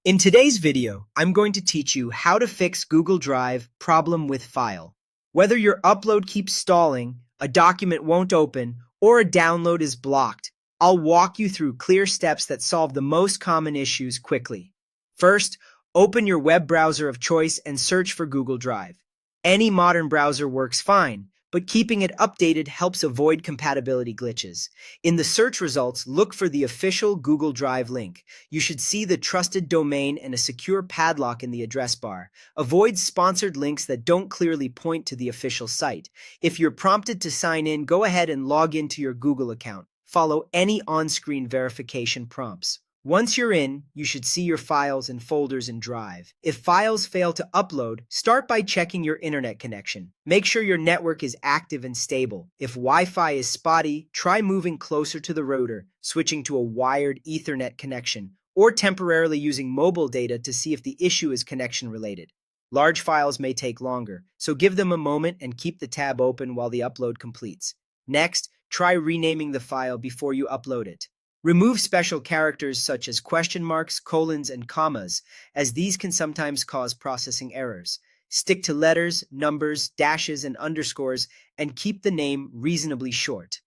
In today's video, I'm going to teach you how to fix Google Drive problem with file. Whether your upload keeps stalling, a document won't open, or a download is blocked, I'll walk you through clear steps that solve the most common issues quickly. First, open your web browser of choice and search for Google Drive. Any modern browser works fine, but keeping it updated helps avoid compatibility glitches. In the search results, look for the official Google Drive link. You should see the trusted domain and a secure padlock in the address bar. Avoid sponsored links that don't clearly point to the official site. If you're prompted to sign in, go ahead and log into your Google account. Follow any on-screen verification prompts. Once you're in, you should see your files and folders in Drive. If files fail to upload, start by checking your internet connection. Make sure your network is active and stable. If Wi-Fi is spotty, try moving closer to the router, switching to a wired Ethernet connection, or temporarily using mobile data to see if the issue is connection related. Large files may take longer, so give them a moment and keep the tab open while the upload completes. Next, try renaming the file before you upload it. Remove special characters such as question marks, colons, and commas, as these can sometimes cause processing errors. Stick to letters, numbers, dashes, and underscores, and keep the name reasonably short.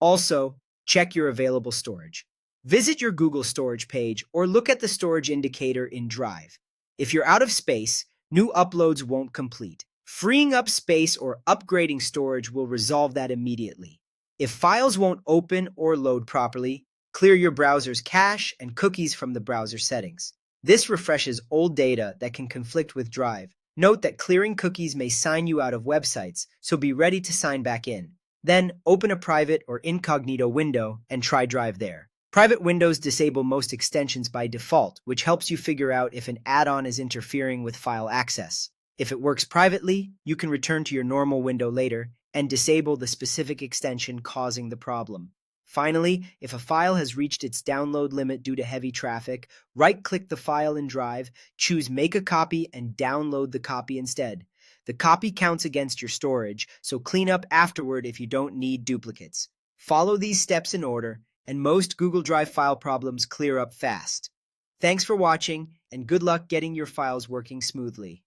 Also, check your available storage. Visit your Google storage page or look at the storage indicator in Drive. If you're out of space, new uploads won't complete. Freeing up space or upgrading storage will resolve that immediately. If files won't open or load properly, clear your browser's cache and cookies from the browser settings. This refreshes old data that can conflict with Drive. Note that clearing cookies may sign you out of websites, so be ready to sign back in. Then, open a private or incognito window and try Drive there. Private windows disable most extensions by default, which helps you figure out if an add-on is interfering with file access. If it works privately, you can return to your normal window later and disable the specific extension causing the problem. Finally, if a file has reached its download limit due to heavy traffic, right-click the file in Drive, choose Make a Copy, and download the copy instead. The copy counts against your storage, so clean up afterward if you don't need duplicates. Follow these steps in order, and most Google Drive file problems clear up fast. Thanks for watching, and good luck getting your files working smoothly.